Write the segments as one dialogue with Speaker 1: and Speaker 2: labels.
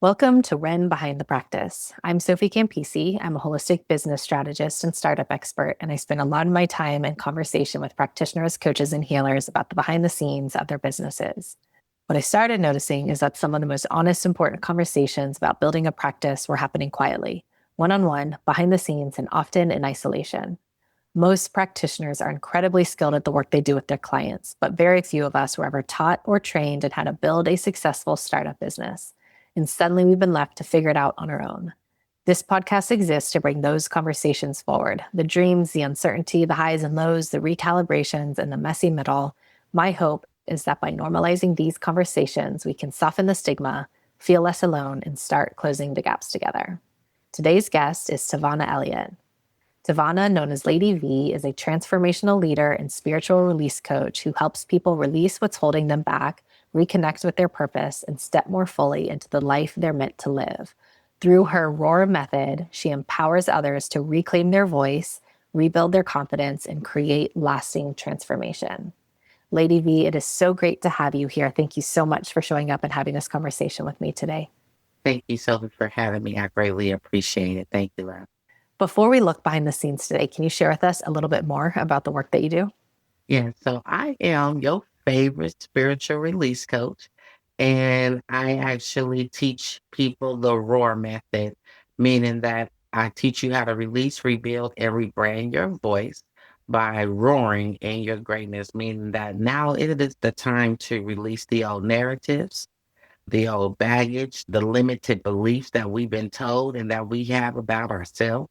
Speaker 1: Welcome to Ren Behind the Practice. I'm Sophie Campisi. I'm a holistic business strategist and startup expert, and I spend a lot of my time in conversation with practitioners, coaches, and healers about the behind the scenes of their businesses. What I started noticing is that some of the most honest, important conversations about building a practice were happening quietly, one on one, behind the scenes, and often in isolation. Most practitioners are incredibly skilled at the work they do with their clients, but very few of us were ever taught or trained in how to build a successful startup business. And suddenly we've been left to figure it out on our own. This podcast exists to bring those conversations forward, the dreams, the uncertainty, the highs and lows, the recalibrations, and the messy middle. My hope is that by normalizing these conversations, we can soften the stigma, feel less alone, and start closing the gaps together. Today's guest is Tivona Elliott. Tivona, known as Lady V, is a transformational leader and spiritual release coach who helps people release what's holding them back, reconnect with their purpose, and step more fully into the life they're meant to live. Through her ROAR method, she empowers others to reclaim their voice, rebuild their confidence, and create lasting transformation. Lady V, it is so great to have you here. Thank you so much for showing up and having this conversation with me today.
Speaker 2: Thank you so much for having me. I greatly appreciate it. Thank you, Len.
Speaker 1: Before we look behind the scenes today, can you share with us a little bit more about the work that you do?
Speaker 2: Yeah, so I am your favorite spiritual release coach, and I actually teach people the ROAR method, meaning that I teach you how to release, rebuild, and rebrand your voice by roaring in your greatness, meaning that now it is the time to release the old narratives, the old baggage, the limited beliefs that we've been told and that we have about ourselves.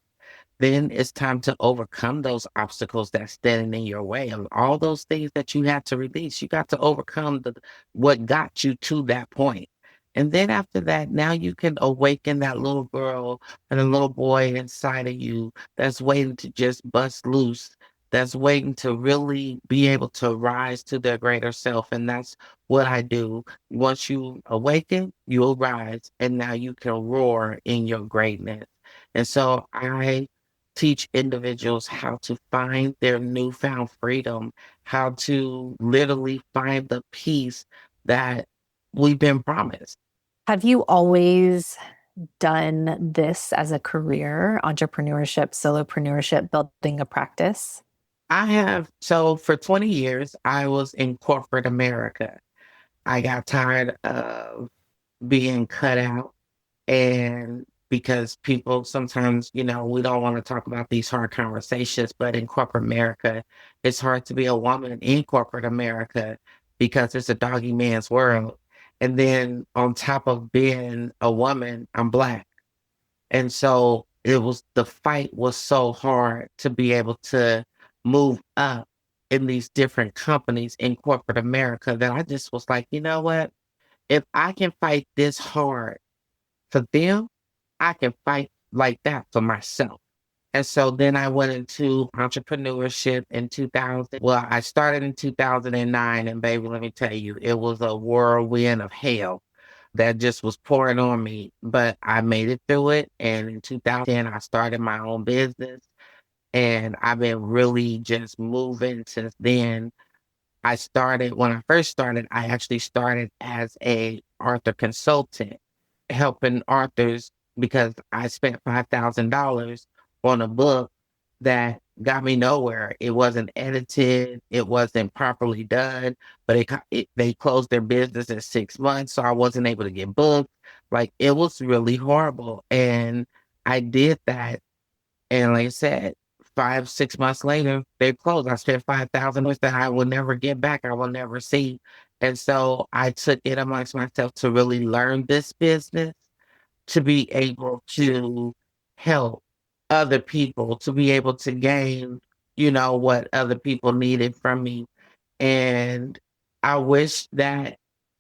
Speaker 2: Then it's time to overcome those obstacles that's standing in your way of all those things that you had to release. You got to overcome what got you to that point. And then after that, now you can awaken that little girl and a little boy inside of you that's waiting to just bust loose, that's waiting to really be able to rise to their greater self. And that's what I do. Once you awaken, you'll rise, and now you can roar in your greatness. And so I teach individuals how to find their newfound freedom, how to literally find the peace that we've been promised.
Speaker 1: Have you always done this as a career, entrepreneurship, solopreneurship, building a practice?
Speaker 2: I have, so for 20 years, I was in corporate America. I got tired of being cut out. And because people sometimes, we don't want to talk about these hard conversations, but in corporate America, it's hard to be a woman in corporate America because it's a doggy man's world. And then on top of being a woman, I'm Black. And so the fight was so hard to be able to move up in these different companies in corporate America that I just was like, you know what? If I can fight this hard for them, I can fight like that for myself. And so then I went into entrepreneurship in 2000. Well, I started in 2009, and baby, let me tell you, it was a whirlwind of hell that just was pouring on me. But I made it through it. And in 2010, I started my own business. And I've been really just moving since then. When I first started, I actually started as a author consultant, helping authors because I spent $5,000 on a book that got me nowhere. It wasn't edited, it wasn't properly done, but they closed their business in 6 months, so I wasn't able to get booked. Like it was really horrible, and I did that, and like I said, 5, 6 months later, they closed. I spent $5,000 that I will never get back. I will never see. And so I took it amongst myself to really learn this business, to be able to help other people, to be able to gain, what other people needed from me. And I wish that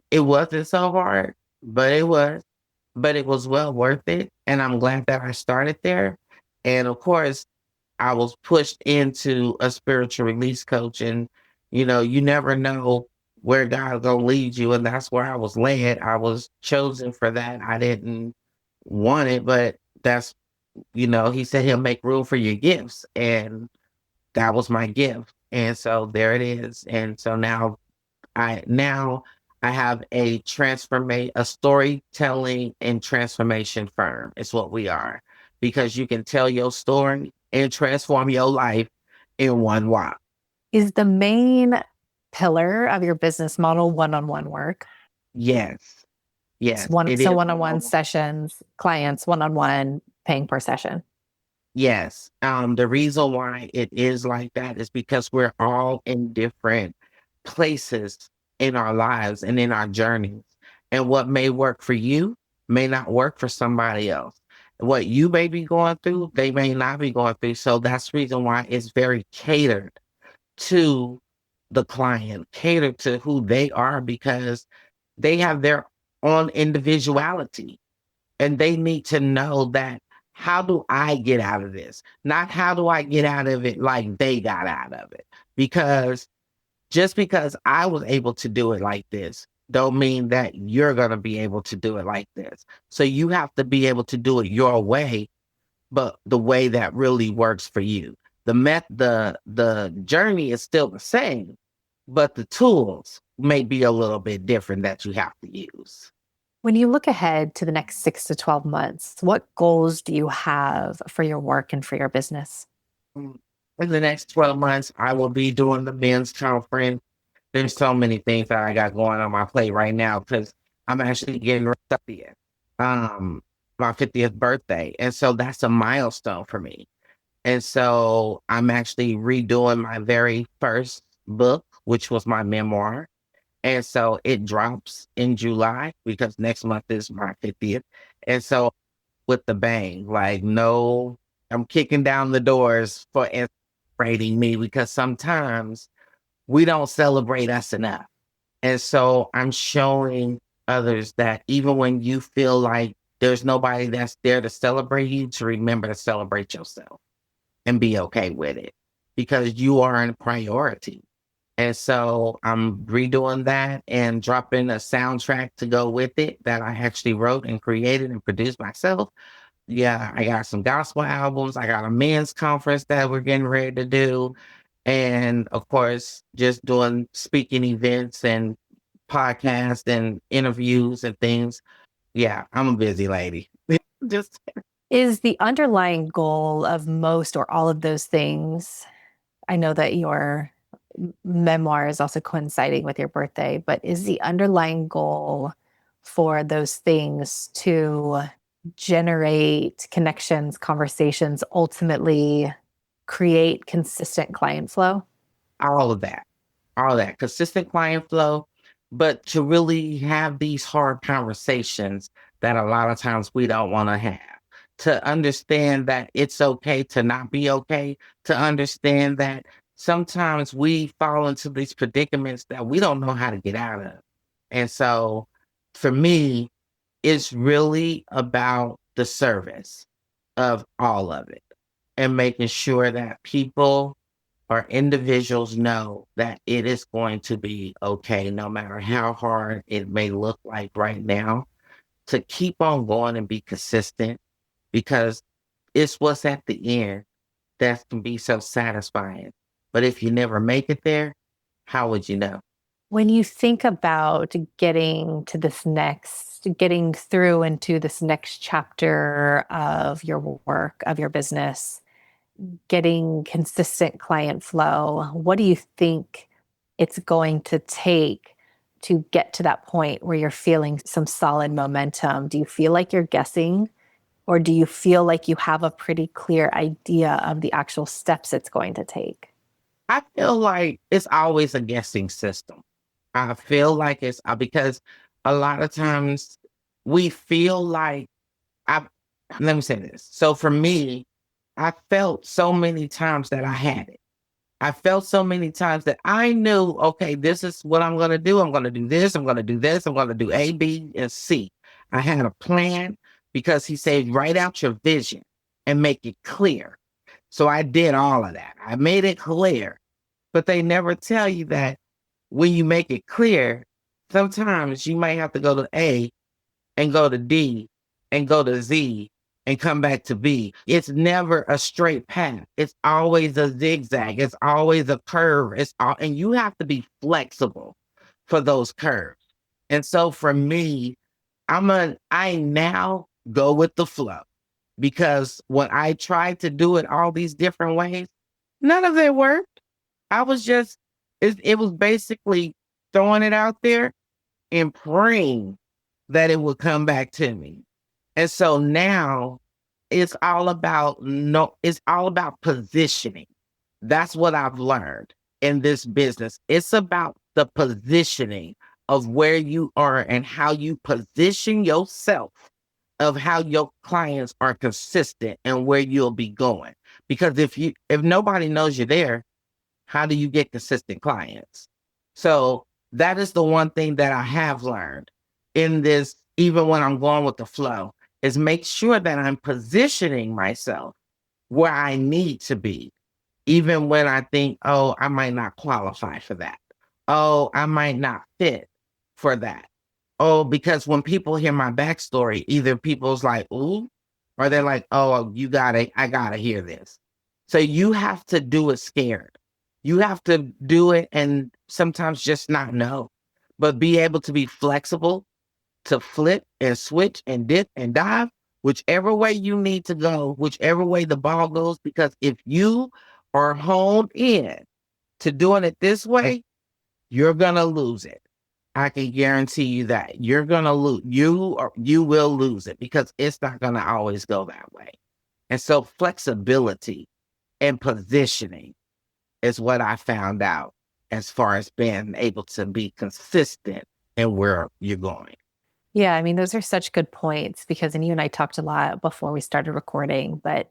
Speaker 2: it wasn't so hard, but it was. But it was well worth it. And I'm glad that I started there. And of course, I was pushed into a spiritual release coach, and you never know where God's gonna lead you, and that's where I was led. I was chosen for that. I didn't want it, but he said he'll make room for your gifts, and that was my gift. And so there it is. And so now I have a storytelling and transformation firm is what we are, because you can tell your story and transform your life in one walk.
Speaker 1: Is the main pillar of your business model one-on-one work?
Speaker 2: Yes,
Speaker 1: So
Speaker 2: yes,
Speaker 1: one,
Speaker 2: it
Speaker 1: so
Speaker 2: is.
Speaker 1: one-on-one sessions, clients, one-on-one, paying per session.
Speaker 2: Yes. The reason why it is like that is because we're all in different places in our lives and in our journeys. And what may work for you may not work for somebody else. What you may be going through, they may not be going through. So that's the reason why it's very catered to the client, catered to who they are, because they have their own individuality, and they need to know that, how do I get out of this? Not how do I get out of it like they got out of it. Because just because I was able to do it like this, don't mean that you're going to be able to do it like this. So you have to be able to do it your way, but the way that really works for you. The journey is still the same, but the tools may be a little bit different that you have to use.
Speaker 1: When you look ahead to the next 6 to 12 months, what goals do you have for your work and for your business?
Speaker 2: In the next 12 months, I will be doing the men's conference. There's so many things that I got going on my plate right now, because I'm actually getting ready to be um my 50th birthday. And so that's a milestone for me. And so I'm actually redoing my very first book, which was my memoir. And so it drops in July, because next month is my 50th. And so with the bang, like, no, I'm kicking down the doors for celebrating me, because sometimes we don't celebrate us enough. And so I'm showing others that even when you feel like there's nobody that's there to celebrate you, to remember to celebrate yourself and be okay with it, because you are a priority. And so I'm redoing that and dropping a soundtrack to go with it that I actually wrote and created and produced myself. Yeah, I got some gospel albums. I got a men's conference that we're getting ready to do. And of course, just doing speaking events and podcasts and interviews and things. Yeah, I'm a busy lady. Just
Speaker 1: Is the underlying goal of most or all of those things? I know that your memoir is also coinciding with your birthday, but is the underlying goal for those things to generate connections, conversations, ultimately create consistent client flow?
Speaker 2: all of that. All of that consistent client flow, but to really have these hard conversations that a lot of times we don't want to have. To understand that it's okay to not be okay, to understand that sometimes we fall into these predicaments that we don't know how to get out of. And so for me, it's really about the service of all of it, and making sure that people or individuals know that it is going to be okay, no matter how hard it may look like right now, to keep on going and be consistent, because it's what's at the end that can be so satisfying. But if you never make it there, how would you know?
Speaker 1: When you think about getting through into this next chapter of your work, of your business, getting consistent client flow, what do you think it's going to take to get to that point where you're feeling some solid momentum? Do you feel like you're guessing, or do you feel like you have a pretty clear idea of the actual steps it's going to take?
Speaker 2: I feel like it's always a guessing system. I feel like it's because a lot of times we feel like I let me say this. So for me, I felt so many times that I had it. I felt so many times that I knew, okay, this is what I'm going to do. I'm going to do this. I'm going to do this. I'm going to do A, B, and C. I had a plan, because he said, write out your vision and make it clear. So I did all of that. I made it clear, but they never tell you that when you make it clear, sometimes you might have to go to A and go to D and go to Z and come back to B. It's never a straight path. It's always a zigzag. It's always a curve. And you have to be flexible for those curves. And so for me, I now go with the flow, because when I tried to do it all these different ways, none of it worked. I was just, it was basically throwing it out there and praying that it would come back to me. And so now it's all about positioning. That's what I've learned in this business. It's about the positioning of where you are and how you position yourself, of how your clients are consistent and where you'll be going. Because if nobody knows you're there, how do you get consistent clients? So that is the one thing that I have learned in this, even when I'm going with the flow, is make sure that I'm positioning myself where I need to be, even when I think, oh, I might not qualify for that. Oh, I might not fit for that. Oh, because when people hear my backstory, either people's like, ooh, or they're like, oh, I gotta hear this. So you have to do it scared. You have to do it and sometimes just not know, but be able to be flexible, to flip and switch and dip and dive, whichever way you need to go, whichever way the ball goes. Because if you are honed in to doing it this way, you're gonna lose it. I can guarantee you that you're gonna lose. You will lose it, because it's not gonna always go that way. And so flexibility and positioning is what I found out as far as being able to be consistent in where you're going.
Speaker 1: Yeah, I mean, those are such good points because, and you and I talked a lot before we started recording, but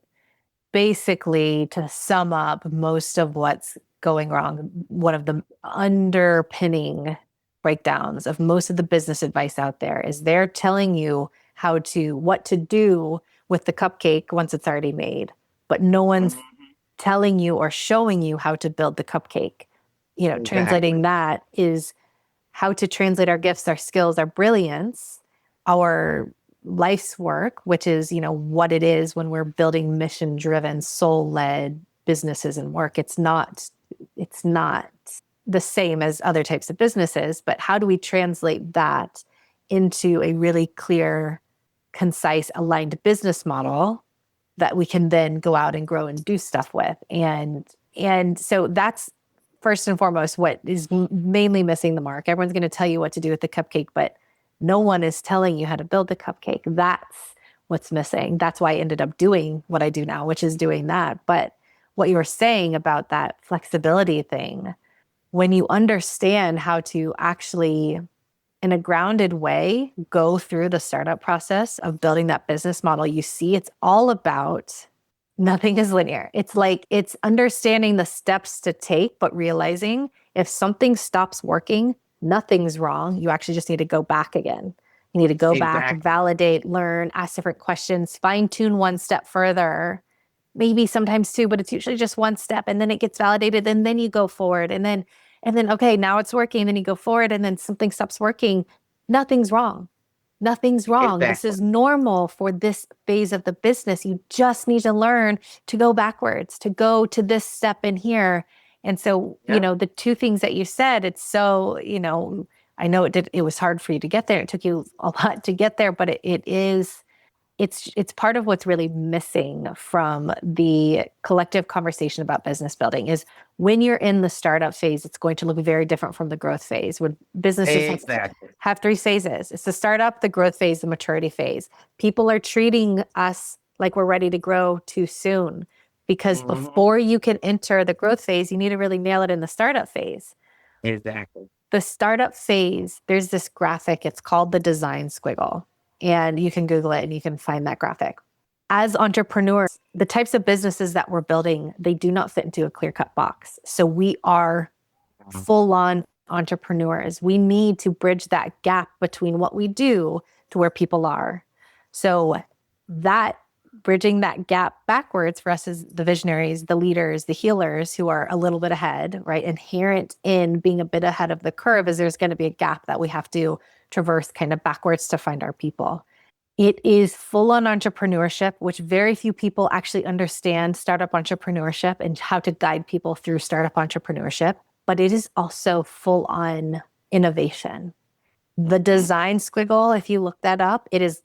Speaker 1: basically, to sum up most of what's going wrong, one of the underpinning breakdowns of most of the business advice out there is they're telling you what to do with the cupcake once it's already made, but no one's telling you or showing you how to build the cupcake.
Speaker 2: Exactly.
Speaker 1: Translating that is how to translate our gifts, our skills, our brilliance, our life's work, which is, what it is when we're building mission driven, soul led businesses and work. It's not the same as other types of businesses, but how do we translate that into a really clear, concise, aligned business model that we can then go out and grow and do stuff with? And so that's first and foremost what is mainly missing the mark. Everyone's going to tell you what to do with the cupcake, but no one is telling you how to build the cupcake. That's what's missing. That's why I ended up doing what I do now, which is doing that. But what you were saying about that flexibility thing, when you understand how to actually, in a grounded way, go through the startup process of building that business model, you see it's all about nothing is linear. It's like it's understanding the steps to take, but realizing if something stops working, nothing's wrong. You actually just need to go back again. You need to go back,
Speaker 2: Exactly.
Speaker 1: validate, learn, ask different questions, fine tune one step further, maybe sometimes two, but it's usually just one step, and then it gets validated, and then you go forward, and then okay, now it's working, and then you go forward, and then something stops working. Nothing's wrong. Nothing's wrong. This
Speaker 2: Exactly.
Speaker 1: is normal for this phase of the business. You just need to learn to go backwards, to go to this step in here. And so,
Speaker 2: Yep.
Speaker 1: the two things that you said, it's so, I know it was hard for you to get there. It took you a lot to get there, but it's part of what's really missing from the collective conversation about business building is when you're in the startup phase, it's going to look very different from the growth phase. When businesses
Speaker 2: Exactly.
Speaker 1: have three phases. It's the startup, the growth phase, the maturity phase. People are treating us like we're ready to grow too soon because
Speaker 2: Mhm.
Speaker 1: before you can enter the growth phase, you need to really nail it in the startup phase.
Speaker 2: Exactly.
Speaker 1: The startup phase, there's this graphic. It's called the design squiggle. And you can Google it and you can find that graphic. As entrepreneurs, the types of businesses that we're building, they do not fit into a clear cut box. So we are full on entrepreneurs. We need to bridge that gap between what we do to where people are. So that bridging that gap backwards for us as the visionaries, the leaders, the healers who are a little bit ahead, right? Inherent in being a bit ahead of the curve is there's going to be a gap that we have to traverse kind of backwards to find our people. It is full on entrepreneurship, which very few people actually understand startup entrepreneurship and how to guide people through startup entrepreneurship. But it is also full on innovation. The design squiggle, if you look that up, it is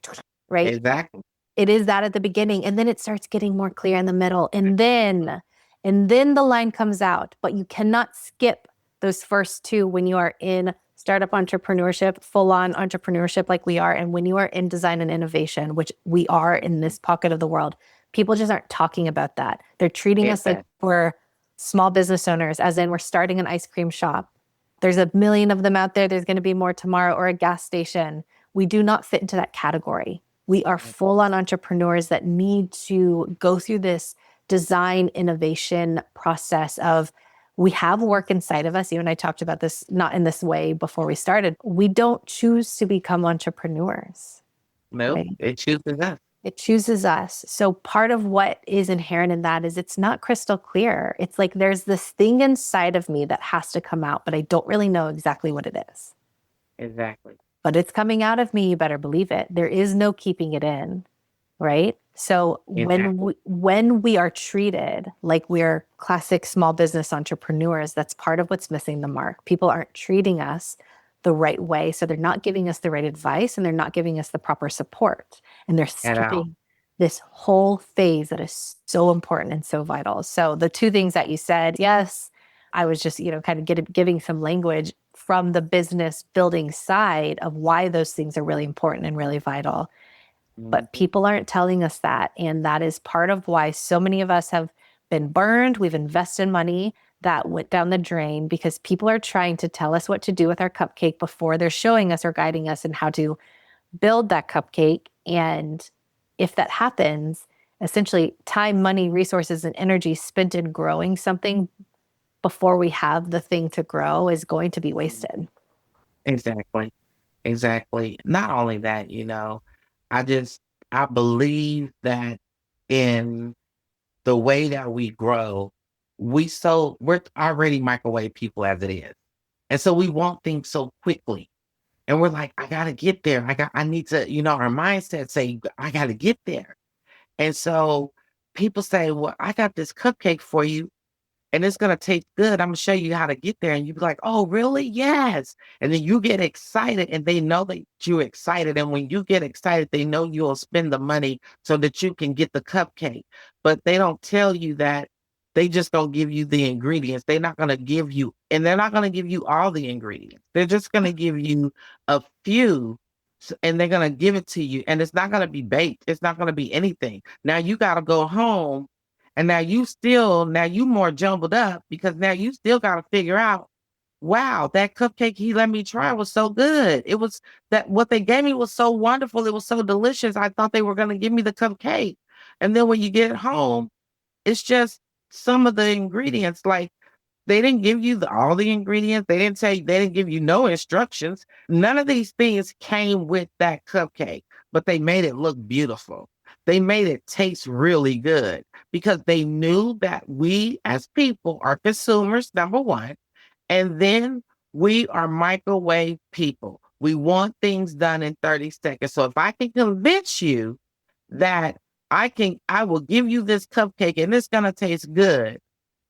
Speaker 1: right.
Speaker 2: Exactly.
Speaker 1: It is that at the beginning, and then it starts getting more clear in the middle, and then the line comes out. But you cannot skip those first two when you are in startup entrepreneurship, full on entrepreneurship like we are, and when you are in design and innovation, which we are in this pocket of the world. People just aren't talking about that. They're treating us like
Speaker 2: Exactly.
Speaker 1: we're small business owners, as in we're starting an ice cream shop. There's a million of them out there. There's going to be more tomorrow, or a gas station. We do not fit into that category. We are full on entrepreneurs that need to go through this design innovation process of, we have work inside of us. You and I talked about this, not in this way before we started. We don't choose to become entrepreneurs,
Speaker 2: Nope.
Speaker 1: right?
Speaker 2: It chooses us.
Speaker 1: It chooses us. So part of what is inherent in that is it's not crystal clear. It's like there's this thing inside of me that has to come out, but I don't really know exactly what it is.
Speaker 2: Exactly.
Speaker 1: But it's coming out of me, you better believe it. There is no keeping it in, right? So
Speaker 2: Exactly.
Speaker 1: when we are treated like we're classic small business entrepreneurs, that's part of what's missing the mark. People aren't treating us the right way, so they're not giving us the right advice, and they're not giving us the proper support, and they're
Speaker 2: At all.
Speaker 1: skipping this whole phase that is so important and so vital. So the two things that you said, yes, I was just, kind of giving some language from the business building side of why those things are really important and really vital. But
Speaker 2: Mhm.
Speaker 1: people aren't telling us that. And that is part of why so many of us have been burned. We've invested money that went down the drain because people are trying to tell us what to do with our cupcake before they're showing us or guiding us in how to build that cupcake. And if that happens, essentially time, money, resources, and energy spent in growing something before we have the thing to grow is going to be wasted.
Speaker 2: Exactly. Exactly. Not only that, I just I believe that in the way that we grow, we're already microwave people as it is. And so we want things so quickly. And we're like, I gotta get there. I need to, our mindset say, I gotta get there. And so people say, well, I got this cupcake for you and it's gonna taste good. I'm gonna show you how to get there. And you be like, oh, really? Yes. And then you get excited and they know that you're excited. And when you get excited, they know you'll spend the money so that you can get the cupcake. But they don't tell you that they just don't give you the ingredients. They're not gonna give you, and they're not gonna give you all the ingredients. They're just gonna give you a few. And they're gonna give it to you, and it's not gonna be baked. It's not gonna be anything. Now you gotta go home and now you more jumbled up because now you still got to figure out, wow, that cupcake he let me try was so good. It was that what they gave me was so wonderful. It was so delicious. I thought they were going to give me the cupcake. And then when you get it home, it's just some of the ingredients. Like they didn't give you all the ingredients. They didn't give you no instructions. None of these things came with that cupcake, but they made it look beautiful. They made it taste really good because they knew that we as people are consumers, number one, and then we are microwave people. We want things done in 30 seconds. So if I can convince you that I will give you this cupcake and it's going to taste good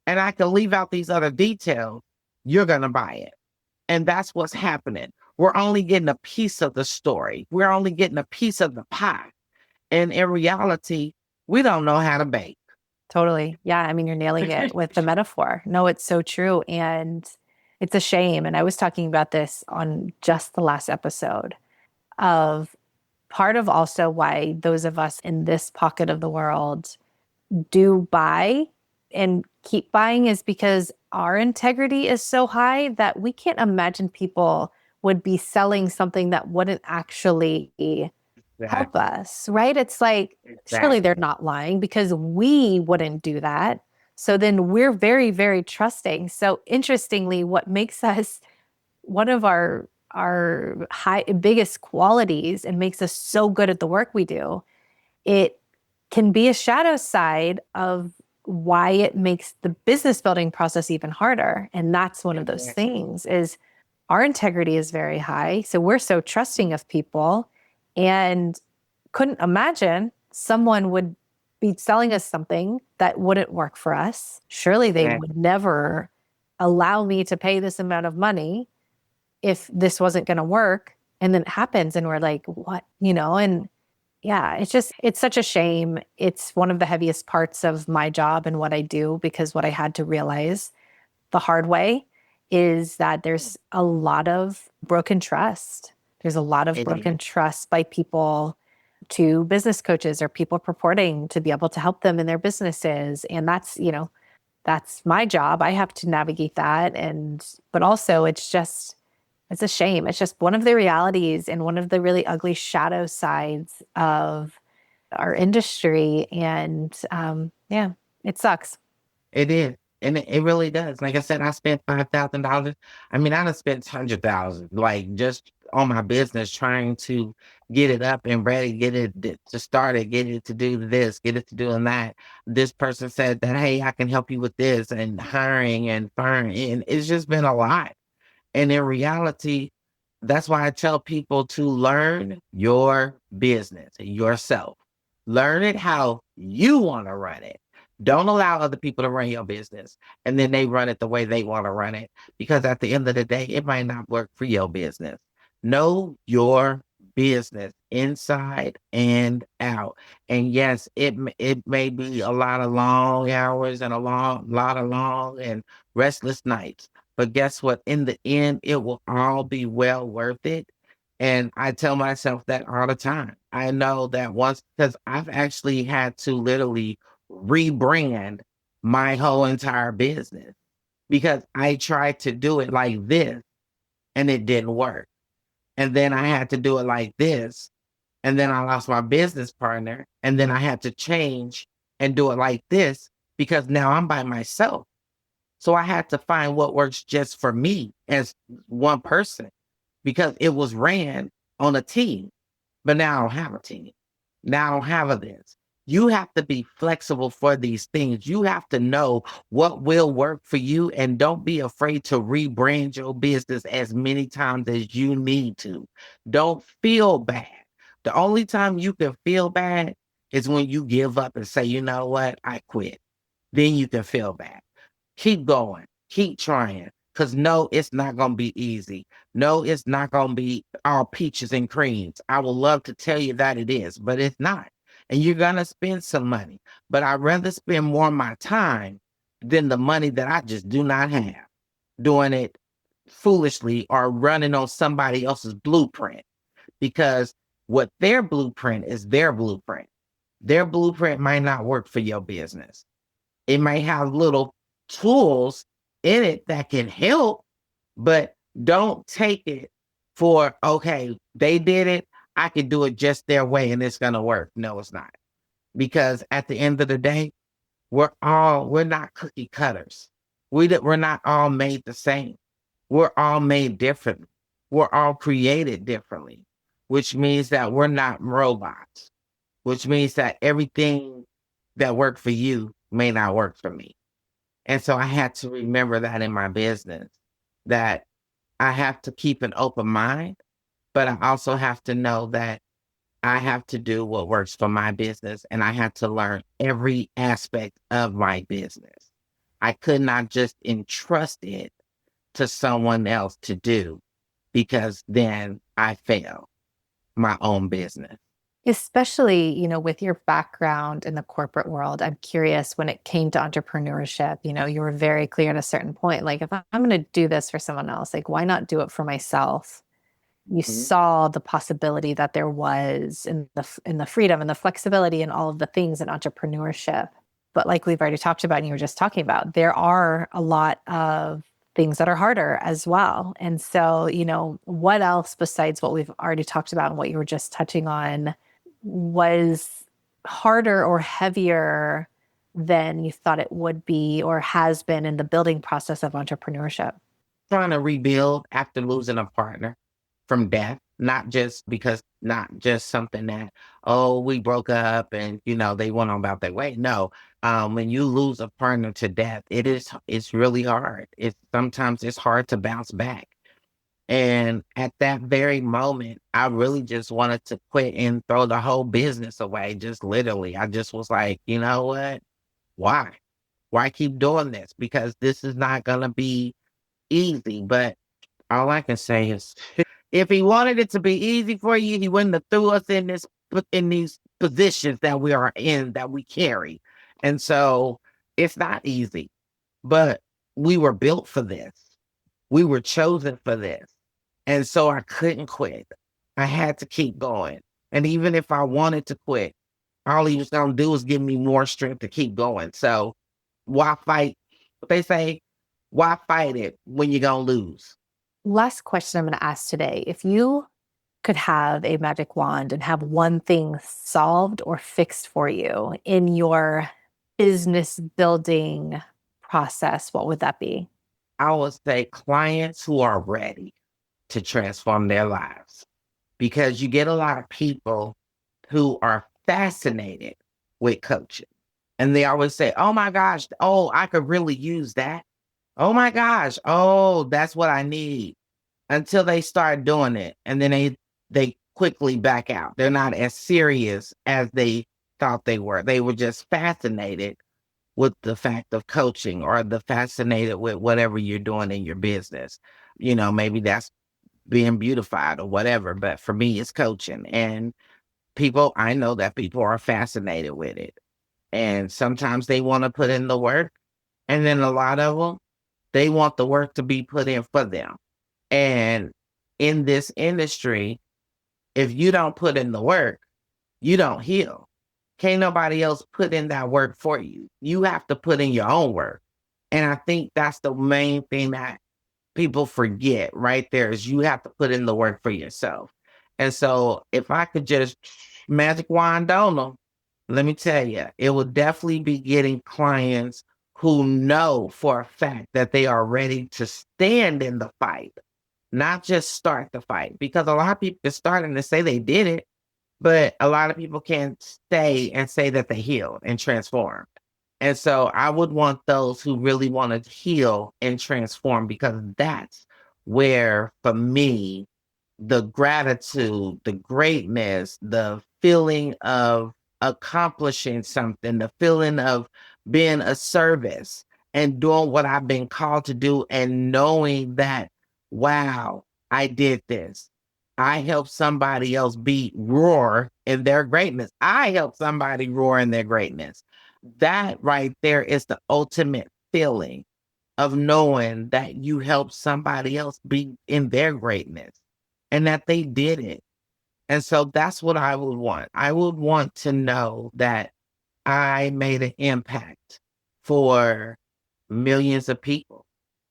Speaker 2: and I can leave out these other details, you're going to buy it. And that's what's happening. We're only getting a piece of the story. We're only getting a piece of the pie. And in reality, we don't know how to bake.
Speaker 1: Totally. Yeah. I mean, you're nailing it with the metaphor. No, it's so true. And it's a shame. And I was talking about this on just the last episode of part of also why those of us in this pocket of the world do buy and keep buying is because our integrity is so high that we can't imagine people would be selling something that wouldn't actually help
Speaker 2: Exactly.
Speaker 1: us, right? It's like, surely they're
Speaker 2: Exactly.
Speaker 1: not lying because we wouldn't do that. So then we're very, very trusting. So interestingly, what makes us one of our high biggest qualities and makes us so good at the work we do, it can be a shadow side of why it makes the business building process even harder. And that's one of those
Speaker 2: Exactly.
Speaker 1: things is our integrity is very high. So we're so trusting of people and couldn't imagine someone would be selling us something that wouldn't work for us. Surely they
Speaker 2: Exactly.
Speaker 1: would never allow me to pay this amount of money if this wasn't going to work. And then it happens and we're like, what, you know, and yeah, it's such a shame. It's one of the heaviest parts of my job and what I do, because what I had to realize the hard way is that there's a lot of broken trust. There's a lot of
Speaker 2: It is.
Speaker 1: broken trust by people to business coaches or people purporting to be able to help them in their businesses. And that's, you know, that's my job. I have to navigate that. And, but also it's a shame. It's just one of the realities and one of the really ugly shadow sides of our industry. And yeah, it sucks.
Speaker 2: It is. And it really does. Like I said, I spent $5,000. I mean, I done spent 100,000, like just on my business trying to get it up and ready, get it to start it, get it to do this, get it to doing that. This person said that, hey, I can help you with this and hiring and firing. And it's just been a lot. And in reality, that's why I tell people to learn your business yourself. Learn it how you want to run it. Don't allow other people to run your business and then they run it the way they want to run it, because at the end of the day, it might not work for your business. Know your business inside and out. And yes, it may be a lot of long hours and a lot of long and restless nights. But guess what? In the end, it will all be well worth it. And I tell myself that all the time. I know that once, because I've actually had to literally rebrand my whole entire business because I tried to do it like this and it didn't work. And then I had to do it like this. And then I lost my business partner. And then I had to change and do it like this because now I'm by myself. So I had to find what works just for me as one person because it was ran on a team. But now I don't have a team. Now I don't have a this. You have to be flexible for these things. You have to know what will work for you and don't be afraid to rebrand your business as many times as you need to. Don't feel bad. The only time you can feel bad is when you give up and say, you know what, I quit. Then you can feel bad. Keep going, keep trying. Cause no, it's not gonna be easy. No, it's not gonna be all peaches and creams. I would love to tell you that it is, but it's not. And you're gonna spend some money. But I'd rather spend more of my time than the money that I just do not have doing it foolishly or running on somebody else's blueprint. Because what their blueprint is their blueprint. Their blueprint might not work for your business. It might have little tools in it that can help, but don't take it for, okay, they did it. I can do it just their way and it's going to work. No, it's not. Because at the end of the day, we're not cookie cutters. We're not all made the same. We're all made differently. We're all created differently, which means that we're not robots, which means that everything that worked for you may not work for me. And so I had to remember that in my business, that I have to keep an open mind, but I also have to know that I have to do what works for my business and I had to learn every aspect of my business. I could not just entrust it to someone else to do because then I fail my own business.
Speaker 1: Especially, you know, with your background in the corporate world, I'm curious when it came to entrepreneurship, you know, you were very clear at a certain point, like if I'm going to do this for someone else, like why not do it for myself? You
Speaker 2: Mhm.
Speaker 1: saw the possibility that there was in the freedom and the flexibility and all of the things in entrepreneurship. But like we've already talked about and you were just talking about, there are a lot of things that are harder as well. And so, you know, what else besides what we've already talked about and what you were just touching on was harder or heavier than you thought it would be or has been in the building process of entrepreneurship?
Speaker 2: Trying to rebuild after losing a partner from death, not just something that, oh, we broke up and, they went on about their way. No, when you lose a partner to death, it's really hard. Sometimes it's hard to bounce back. And at that very moment, I really just wanted to quit and throw the whole business away. Just literally, I just was like, you know what? Why? Why keep doing this? Because this is not going to be easy. But all I can say is If he wanted it to be easy for you, he wouldn't have threw us in these positions that we are in that we carry. And so it's not easy, but we were built for this. We were chosen for this. And so I couldn't quit. I had to keep going. And even if I wanted to quit, all he was going to do is give me more strength to keep going. So why fight? What they say, why fight it when you're going to lose?
Speaker 1: Last question I'm going to ask today. If you could have a magic wand and have one thing solved or fixed for you in your business building process, what would that be?
Speaker 2: I would say clients who are ready to transform their lives because you get a lot of people who are fascinated with coaching. And they always say, oh my gosh, oh, I could really use that. Oh my gosh, oh, that's what I need. Until they start doing it. And then they quickly back out. They're not as serious as they thought they were. They were just fascinated with the fact of coaching or the fascinated with whatever you're doing in your business. Maybe that's being beautified or whatever. But for me, it's coaching. And I know that people are fascinated with it. And sometimes they want to put in the work. And then a lot of them, they want the work to be put in for them. And in this industry, if you don't put in the work, you don't heal. Can't nobody else put in that work for you. You have to put in your own work. And I think that's the main thing that people forget right there is you have to put in the work for yourself. And so if I could just magic wand on them, let me tell you, it will definitely be getting clients who know for a fact that they are ready to stand in the fight, not just start the fight. Because a lot of people are starting to say they did it, but a lot of people can't stay and say that they healed and transformed. And so I would want those who really want to heal and transform because that's where, for me, the gratitude, the greatness, the feeling of accomplishing something, the feeling of being a service and doing what I've been called to do and knowing that, wow, I did this. I helped somebody else roar in their greatness. I helped somebody roar in their greatness. That right there is the ultimate feeling of knowing that you helped somebody else be in their greatness and that they did it. And so that's what I would want. I would want to know that I made an impact for millions of people.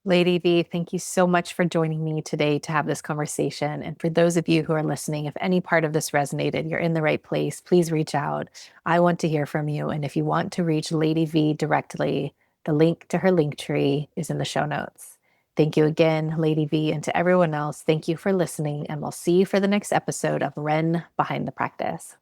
Speaker 1: Lady V, thank you so much for joining me today to have this conversation. And for those of you who are listening, if any part of this resonated, you're in the right place, please reach out. I want to hear from you. And if you want to reach Lady V directly, the link to her link tree is in the show notes. Thank you again, Lady V, and to everyone else. Thank you for listening, and we'll see you for the next episode of Ren Behind the Practice.